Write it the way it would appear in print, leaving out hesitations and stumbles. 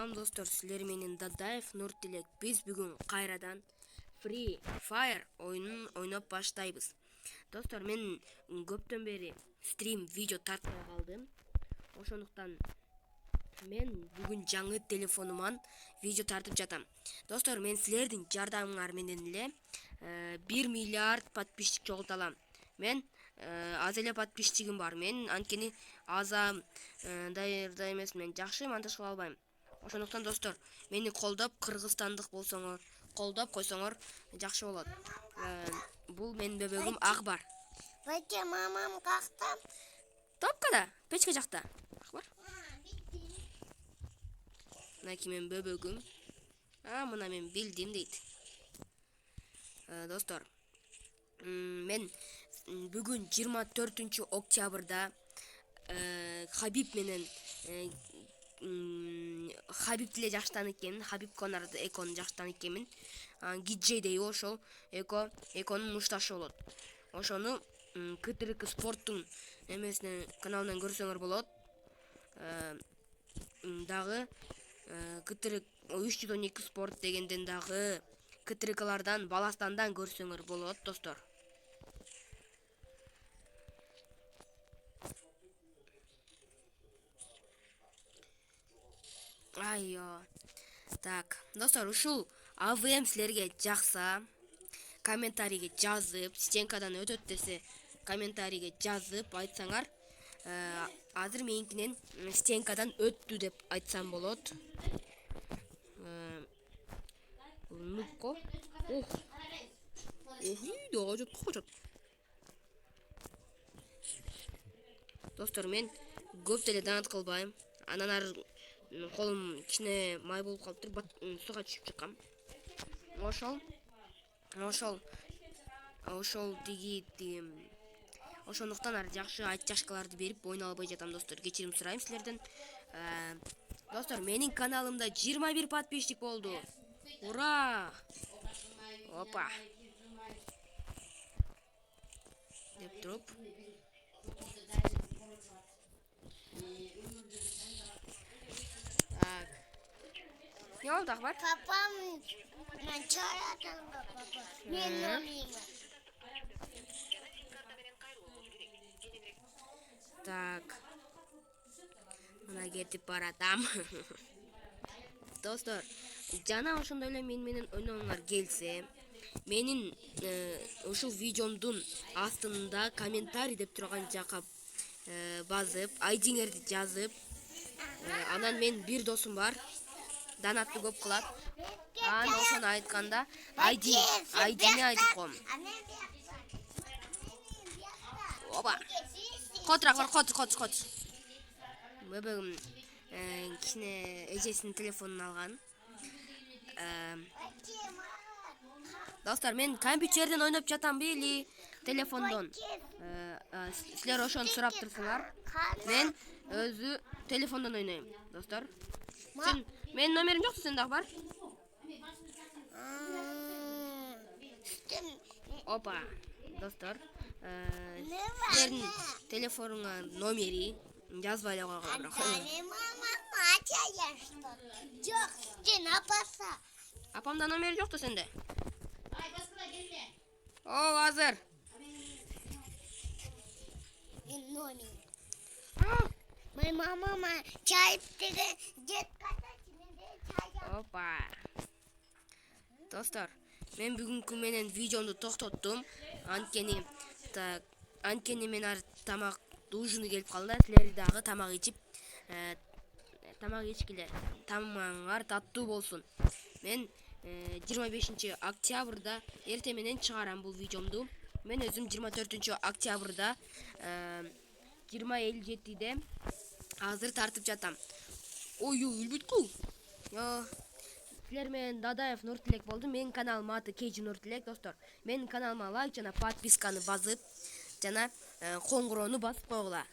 Салам достор, силер менен Дадаев Нуртилек. Биз бүгүн кайрадан Free Fire oyunун ойноп баштайбыз. Достор, мен көптөн бери стрим видео тартпай калдым. Ошондуктан мен бүгүн жаңы телефонуман видео тартып жатам. Достор, мен силердин жардамыңар менен эле 1 миллиард подписчик чогулта алам. Мен аз эле подписчигим бар. Мен анткени аза дайырда эмес, мен жакшы монтаж кыла албайм. Ошондуктан достор, мени колдоп, кыргызстандык болсоңор, колдоп койсоңор жакшы болот. Бул менин бөбөгүм Акбар. Бача, мамам какта? Топкада, печке жакта. Акбар. Мынакей менин бөбөгүм. Мына мен билдим дейт. Достор, мен бүгүн 24 октябрда Хабиб менен Хабиб деле жаштан экенмин. Хабиб Конор эконун жаштан экенмин. Гиджей дейби, ошол эконун мушташы болот. Ошону КТРК спорттун эмесинен каналынан көрсөңөр болот. Дагы КТРК 312 спорт дегенден дагы КТРКлардан, Баластандан көрсөңөр болот, достор. Так, достор, ушул АВМ силерге жакса, комментарийге жазып, стенкадан өтөт десе, комментарийге жазып айтсаңар, азыр меникинен стенкадан өттү деп айтсам болот. Нукко. Достор, мен көп деле данат кылбайм. Анан ары колум кичине май болуп калыптыр, суга түшүп чыккам. Ошол ошондуктан ары жакшы айтчашкаларды берип ойнай албай жатам, достор. Кечирим сурайм силерден. Достор, менин каналымда 21 подписчик болду. Ура! Опа. Деп туруп. Так. Не болду, Акбар? Папам чаратан папа. Мен номерим. Так. Мына кетип баратам. Достор, жана ошондой эле менен ойногоңор келсе, менин ушул видеомдун астында комментарий деп турган жака базып, айдиңерди жазып, анан мен бир досум бар, донатты көп кылат. Анан ошону айтканда айдини айтып коем. Опа. Котур. Бөбөгүм кичине эжесинин телефонун алган. Достор, мен компьютерден ойноп жатам бели, телефондон. Силер ошону сурап турсуңар. Мен өзү телефондон ойнойм, достор. Менин номерим жокпу сенде, Акбар? Опа, достор. Силердин телефонуңа номери жазбай эле койгула, бирок. Жок, сен апаса. Апамда номери жокпу сенде? О, азыр. Мен номерим. Моя мама чай деген жетканда менде чай. Опа. Достор, мен бүгүнкү менен видеомду токтоттум. Анткени мен ар тамак ужину келип калды. Силер дагы тамак ичип, тамак ичкиле. Тамагыңар таттуу болсун. Мен 25 октябрда эртең менен чыгарам бул видеомду. Мен өзүм 24 октябрда 20:57-де азыр тартып жатам. Ой, үлбүткү. Силер менен Дадаев Нуртилек болду. Менин каналымдын аты Кейжи Нуртилек, достор. Менин каналыма лайк жана подписканы басып, жана коңгуроону басып койгула.